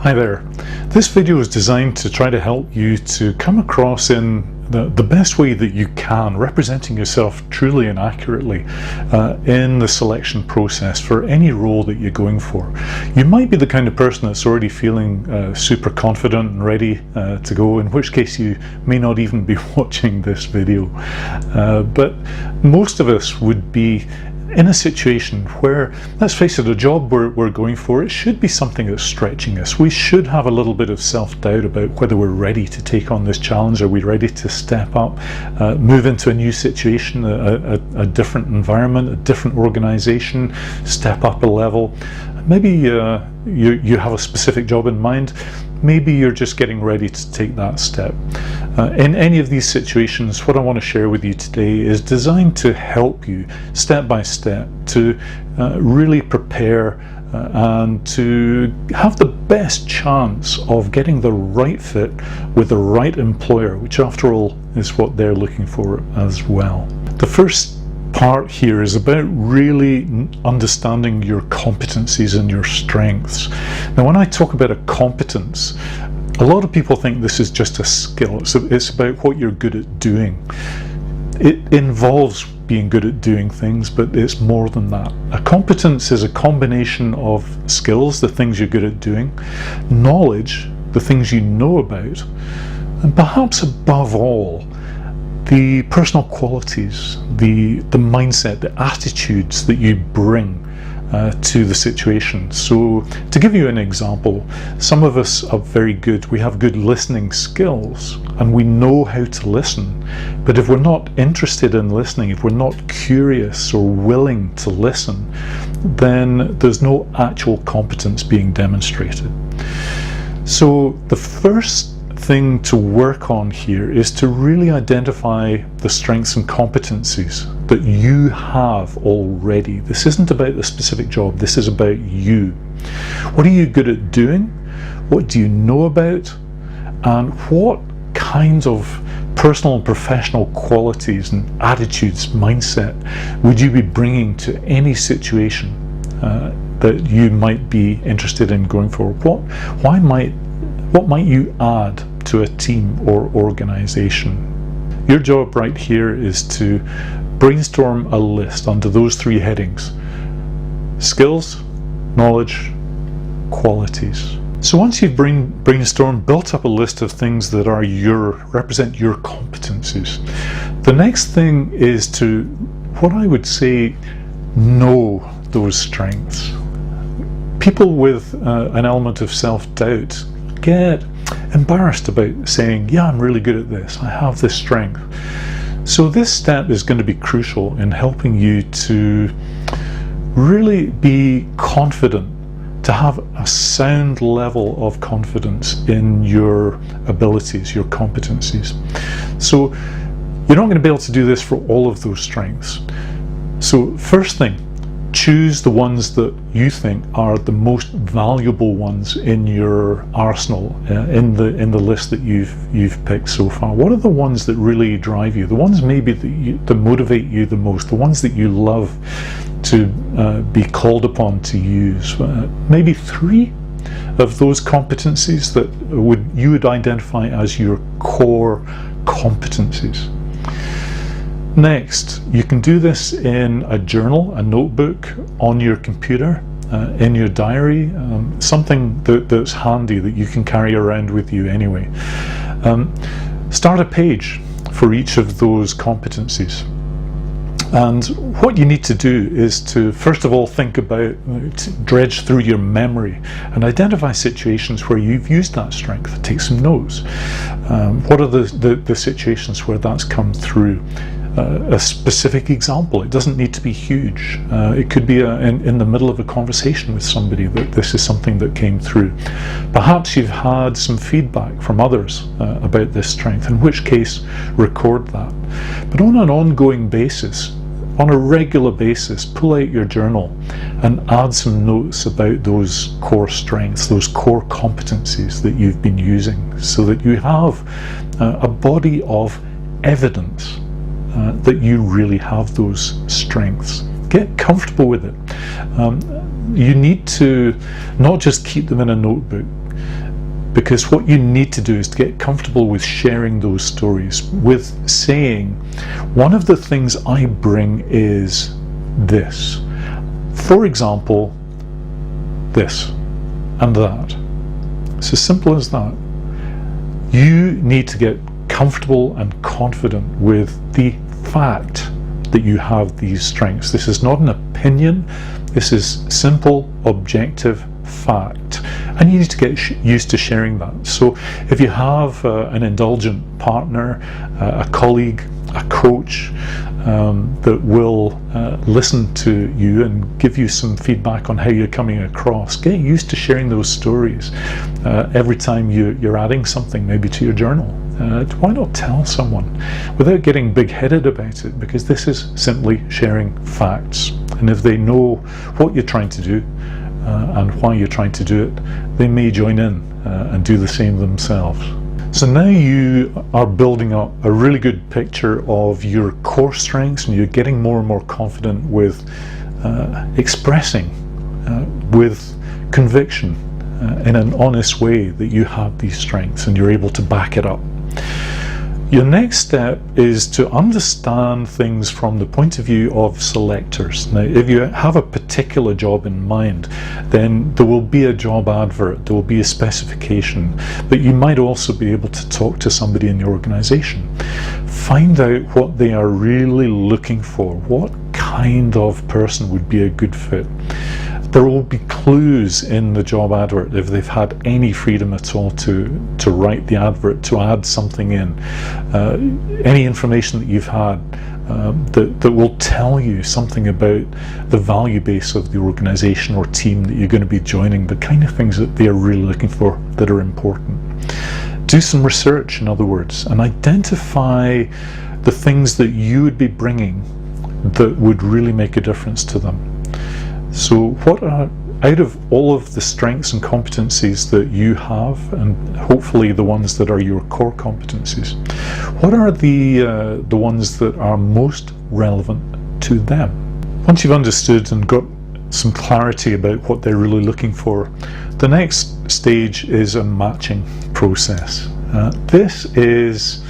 Hi there. This video is designed to try to help you to come across in the best way that you can, representing yourself truly and accurately in the selection process for any role that you're going for. You might be the kind of person that's already feeling super confident and ready to go, in which case you may not even be watching this video. But most of us would be in a situation where, let's face it, a job we're going for, it should be something that's stretching us. We should have a little bit of self-doubt about whether we're ready to take on this challenge. Are we ready to step up, move into a new situation, a different environment, a different organization, step up a level? Maybe you have a specific job in mind. Maybe you're just getting ready to take that step. In any of these situations, what I want to share with you today is designed to help you step by step to really prepare and to have the best chance of getting the right fit with the right employer, which after all is what they're looking for as well. The first part here is about really understanding your competencies and your strengths. Now, when I talk about a competence, a lot of people think this is just a skill. It's about what you're good at doing. It involves being good at doing things, but it's more than that. A competence is a combination of skills, the things you're good at doing, knowledge, the things you know about, and perhaps above all, the personal qualities, the mindset, the attitudes that you bring to the situation. So to give you an example, some of us are very good, we have good listening skills and we know how to listen, but if we're not interested in listening, if we're not curious or willing to listen, then there's no actual competence being demonstrated. So the first thing to work on here is to really identify the strengths and competencies that you have already. This isn't about the specific job, this is about you. What are you good at doing? What do you know about? And what kinds of personal and professional qualities and attitudes, mindset would you be bringing to any situation that you might be interested in going for? What might you add to a team or organization? Your job right here is to brainstorm a list under those three headings: skills, knowledge, qualities. So once you've brainstormed, built up a list of things that are represent your competencies, the next thing is to, what I would say, know those strengths. People with an element of self-doubt get embarrassed about saying, yeah, I'm really good at this, I have this strength. So this step is going to be crucial in helping you to really be confident, to have a sound level of confidence in your abilities, your competencies. So you're not going to be able to do this for all of those strengths. So first thing, choose the ones that you think are the most valuable ones in your arsenal, in the list that you've picked so far. What are the ones that really drive you? The ones maybe that motivate you the most, the ones that you love to be called upon to use. Maybe 3 of those competencies that you would identify as your core competencies. Next, you can do this in a journal, a notebook, on your computer, in your diary, something that's handy that you can carry around with you anyway. Start a page for each of those competencies. And what you need to do is to, first of all, think about, dredge through your memory and identify situations where you've used that strength. Take some notes. What are the situations where that's come through? A specific example. It doesn't need to be huge. It could be in the middle of a conversation with somebody that this is something that came through. Perhaps you've had some feedback from others about this strength, in which case record that. But on an ongoing basis, on a regular basis, pull out your journal and add some notes about those core strengths, those core competencies that you've been using, so that you have a body of evidence that you really have those strengths. Get comfortable with it. You need to not just keep them in a notebook, because what you need to do is to get comfortable with sharing those stories, with saying, one of the things I bring is this. For example, this and that. It's as simple as that. You need to get comfortable and confident with the fact that you have these strengths. This is not an opinion, this is simple, objective fact. And you need to get used to sharing that. So if you have an indulgent partner, a colleague, a coach that will listen to you and give you some feedback on how you're coming across, get used to sharing those stories. Every time you're adding something maybe to your journal, why not tell someone without getting big-headed about it, because this is simply sharing facts. And if they know what you're trying to do and why you're trying to do it, they may join in and do the same themselves. So now you are building up a really good picture of your core strengths, and you're getting more and more confident with expressing with conviction in an honest way that you have these strengths and you're able to back it up. Your next step is to understand things from the point of view of selectors. Now, if you have a particular job in mind, then there will be a job advert, there will be a specification, but you might also be able to talk to somebody in your organization. Find out what they are really looking for. What kind of person would be a good fit? There will be clues in the job advert if they've had any freedom at all to write the advert, to add something in. Any information that you've had that will tell you something about the value base of the organization or team that you're going to be joining, the kind of things that they are really looking for that are important. Do some research, in other words, and identify the things that you would be bringing that would really make a difference to them. So what are, out of all of the strengths and competencies that you have, and hopefully the ones that are your core competencies, what are the ones that are most relevant to them? Once you've understood and got some clarity about what they're really looking for, the next stage is a matching process. This is,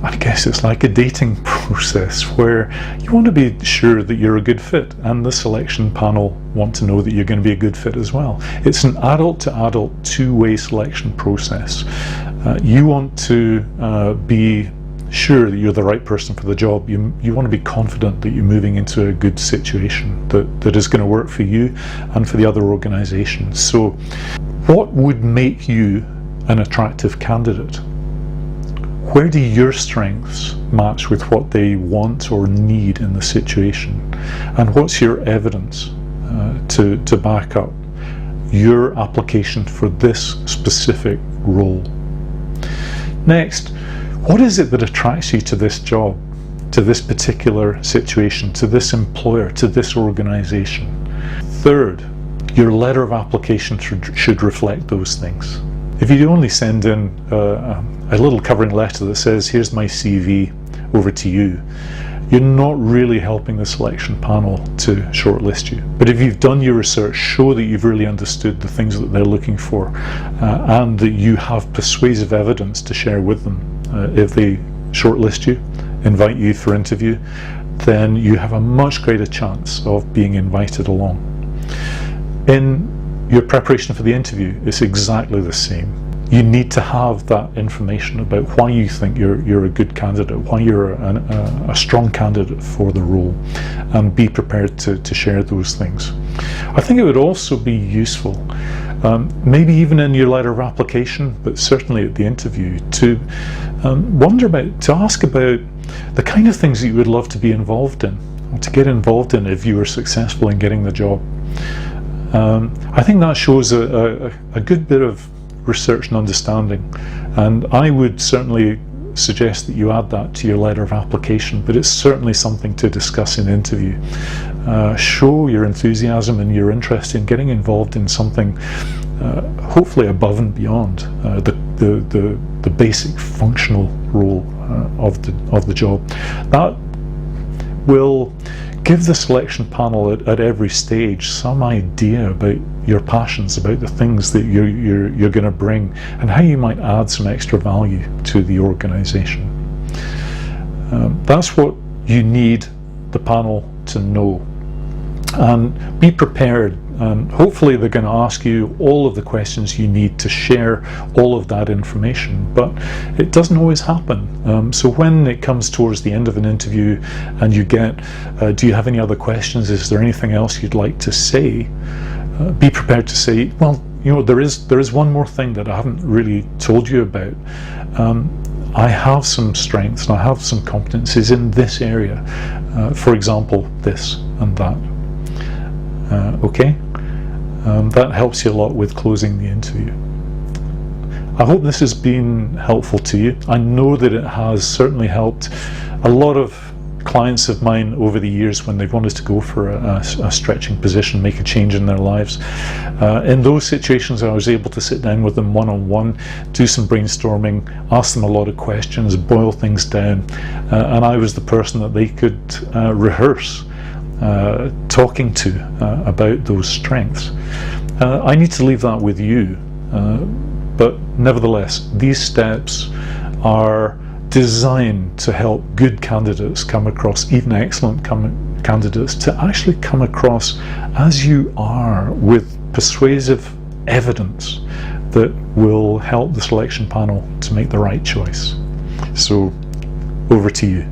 I guess it's like a dating process where you want to be sure that you're a good fit, and the selection panel want to know that you're going to be a good fit as well. It's an adult to adult two-way selection process. You want to be sure that you're the right person for the job. You want to be confident that you're moving into a good situation that is going to work for you and for the other organizations. So what would make you an attractive candidate? Where do your strengths match with what they want or need in the situation? And what's your evidence to back up your application for this specific role? Next, what is it that attracts you to this job, to this particular situation, to this employer, to this organization? Third, your letter of application should reflect those things. If you only send in a little covering letter that says, here's my CV, over to you, you're not really helping the selection panel to shortlist you. But if you've done your research, show that you've really understood the things that they're looking for, and that you have persuasive evidence to share with them. If they shortlist you, invite you for interview, then you have a much greater chance of being invited along. In your preparation for the interview, it's exactly the same. You need to have that information about why you think you're a good candidate, why you're a strong candidate for the role, and be prepared to share those things. I think it would also be useful, maybe even in your letter of application, but certainly at the interview, to ask about the kind of things that you would love to be involved in, or to get involved in if you were successful in getting the job. I think that shows a good bit of research and understanding, and I would certainly suggest that you add that to your letter of application, but it's certainly something to discuss in the interview. Show your enthusiasm and your interest in getting involved in something hopefully above and beyond the basic functional role of the job. That will give the selection panel at every stage some idea about your passions, about the things that you're going to bring, and how you might add some extra value to the organisation. That's what you need the panel to know. And be prepared. Hopefully they're going to ask you all of the questions you need to share all of that information, but it doesn't always happen. So when it comes towards the end of an interview and you get, do you have any other questions? Is there anything else you'd like to say? Be prepared to say, well, you know, there is one more thing that I haven't really told you about. I have some strengths and I have some competencies in this area. For example, this and that. Okay? That helps you a lot with closing the interview. I hope this has been helpful to you. I know that it has certainly helped a lot of clients of mine over the years when they've wanted to go for a stretching position, make a change in their lives. In those situations, I was able to sit down with them one-on-one, do some brainstorming, ask them a lot of questions, boil things down, and I was the person that they could rehearse talking to about those strengths. I need to leave that with you, but nevertheless, these steps are designed to help good candidates come across, even excellent candidates, to actually come across as you are, with persuasive evidence that will help the selection panel to make the right choice. So, over to you.